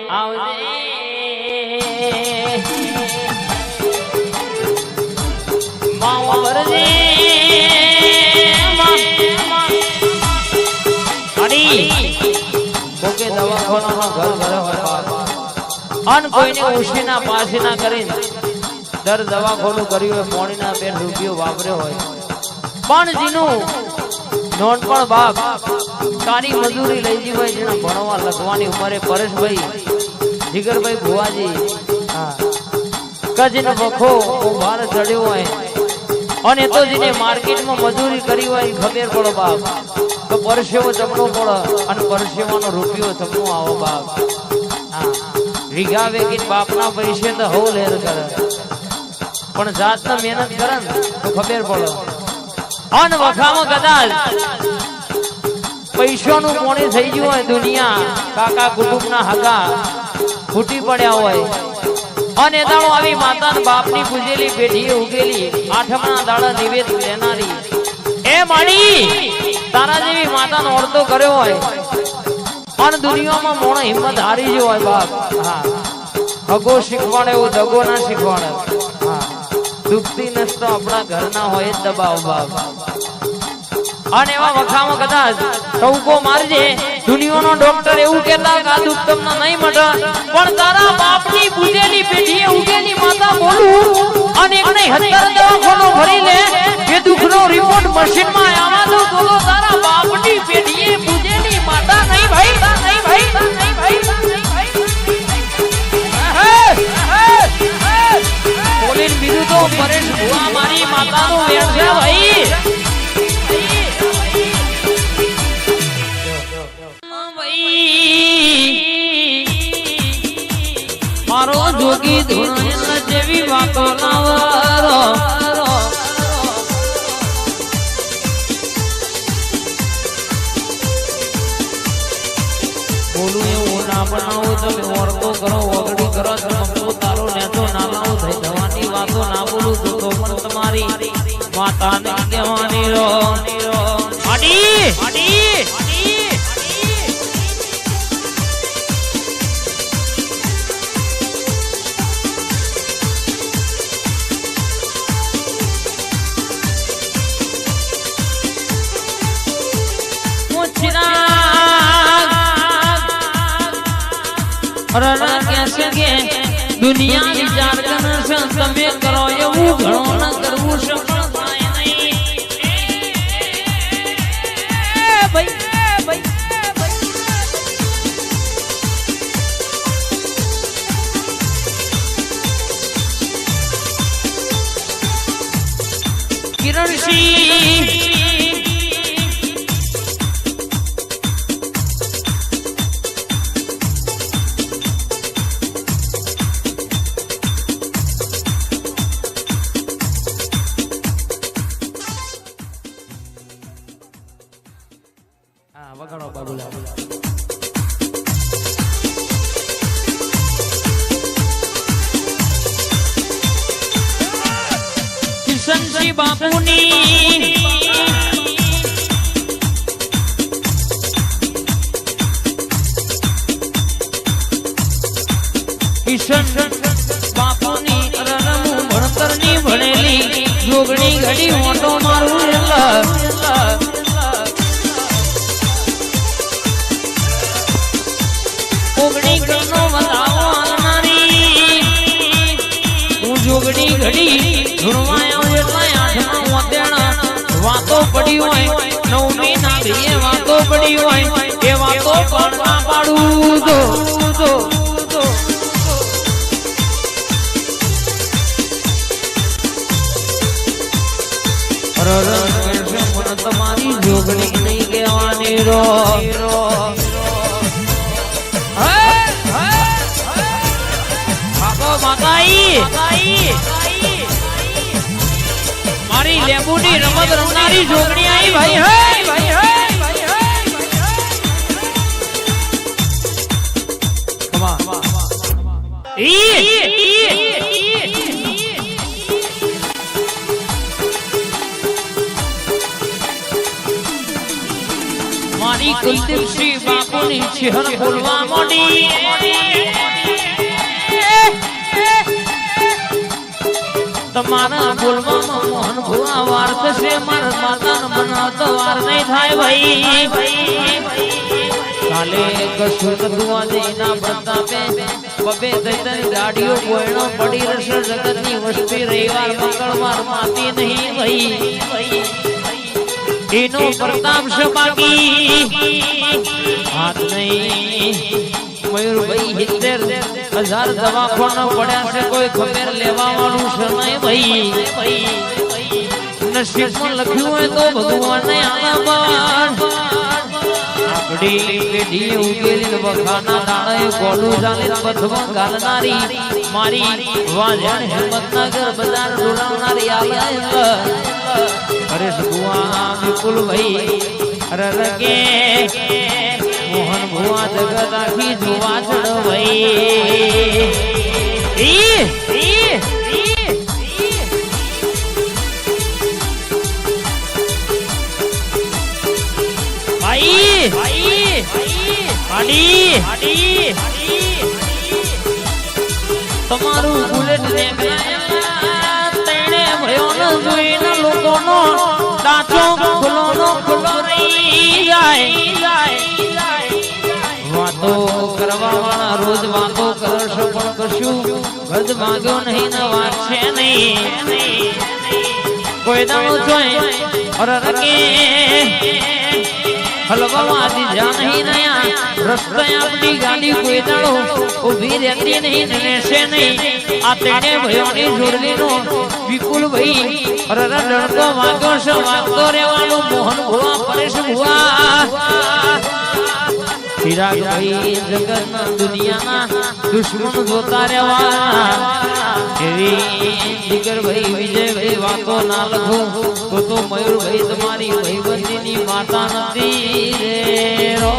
આવજે માવો ભરજે કોકે દવાખાનાનો ઘર ઘરે હોય અન કોઈને ઉશીના પાસીના કરીને દર દવાખાનું કર્યું હોય મોણીના 2 રૂપિયો વાપર્યો હોય પણ જીનું નોનપણ બાપ સારી મજૂરી લઈ જી હોય જેને ભણવા લખવાની ઉંમરે પરેશભાઈ જીગરભાઈ ભુવાજી કજીનો વખો બહાર ચડ્યો હોય અને તો જેને માર્કેટમાં મજૂરી કરી હોય ખબર પડો બાપ તો પરસેવો ચમનો પડે અને પરસેવાનો રૂપિયો ચમનો આવો બાપ રીગાવે કે બાપના પૈસે તો હવ લેર કરે પણ જાતના મહેનત કરે ને તો ખબર પડે અન વખામાં કદાચ પૈસાનું કોણી થઈ ગયું હોય દુનિયા કાકા કુટુંબના હગા ફૂટી પડ્યા હોય અને દાડો આવી માતાના બાપની પૂજેલી પેઢીએ ઉગેલી આઠમના દાડા નિવેદ લેનારી એ માડી તારા જેવી માતાનો ઓરતો કર્યો હોય અને દુનિયામાં મોણો હિંમત હારી ગયો હોય બાપ હગો શીખવાડે એવું દગો ના શીખવાડે દુખતી નસ્તો આપણા ઘરના હોય જ દબાવ બાપ અને એવા વખામાં કદાચ ટવકો મારજે દુનિયાનો ડોક્ટર એવું કહેતા કે આ દુખ તમને નહીં મટે પણ તારા બાપની પૂજેલી પેઢીએ ઉગેલી માતા બોલું અને એકને 17 દવાખાનો ભરી લે કે દુખનો રિપોર્ટ મશીનમાં આમાં તો તારા બાપની પેઢીએ પૂજેલી માતા નહીં ભાઈ નહીં ભાઈ નહીં ભાઈ બોલીને બીજું તો પરેશ ભુવા મારી માતાનું વેણ છે ભાઈ મારો જોગી ધૂણ જેવી વાતો લાવરો બોલું એવું ના બનાવો તમે ઓરતો કરો વગડી કરો તમે તારો નેતો ના લાવો થઈ જવાની વાતો ના બોલું તો પણ તમારી માતાને કહેવાની રો આડી આડી દુનિયા વિચાર કરે છે તમે કરો એવું ઘણો ન કરવું છે પણ થાય નહીં કિરણસિંહ વગાડો બાબુલા કિશનસિંહ બાપુની કિશન બાપુની રણમું ભણતરની ભણેલી જોગણી ઘડી મોટો મારું ઓગણી ઘરનો વધાવો આલનારી હું જોગડી ઘડી ધૂળવાયો એટલા આઠમાં મોતેણા વાતો પડી હોય નવમી ના ભીએ વાતો પડી હોય એ વાતો પણ ના પાડું તો તમારી જોગણી નહીં કહેવાની રો મારી લેબુની રમત રમનારી જોગણી આવી ભાઈ મારી કુલદીપસિંહ બાપુની શહેર બોલવા મોડી તમારા બોલવામાં મોહન ભુવા વાર થશે મારા માતાને બનાવતો વાર નહીં થાય ભાઈ કાલે કશું નતું આજે એના પ્રતાપે બબે દૈતન ગાડીઓ બોયણો પડી રહેશે જગતની વસ્તી રવિવાર મંગળવાર માતી નહીં ભાઈ એનો પ્રતાપ છે બાકી હાથ નહીં મયુરભાઈ 70,000 દવાખાના પડ્યા છે કોઈ ખબર લેવા વાળું છે નહીં ભાઈ નસીબમાં લખ્યું હોય તો ભગવાનને આલાબાર આપડી પેઢી ઉગેલી વખાના દાડે કોડું ચાલે પથવા ગાલનારી મારી વાજણ હિંમતનગર બજાર ડોલાવનારી આલાય હરેશ ભુવા વિપુલ ભાઈ રરકે મોહન ભુવા જગત આખી જોવા ચડ ભાઈ તમારું બુલેટ તેણે ભયો ન જોઈને લોકોનો ડાચો ખુલ્લો રહી જાય વાતો કરવા વાળા રોજ વાતો કરશો પણ કશું ગજ માગ્યો નહીં ને વાત છે નહીં કોઈ દાણો જોઈ અરરકે હલવા દીધા નહીં નયા રસ્તે આપણી ગાડી કોઈ દાડો ઊભી રહેતી નહીં રહેશે નહીં આ તેણે ભયોની જોડલીનો વિપુલ ભાઈ અરર ડરતો વાગ્યો છે વાગતો રહેવાનું મોહન ભુવા પરેશ ભુવા ચિરાગ ભાઈ જગતના દુનિયાના દુશ્મન જોતા રહેવાના એવી જીગર ભાઈ વિજયભાઈ વાતો ના લખો તો મયુરભાઈ તમારી ભાઈબંધીની માતા નથી રે રો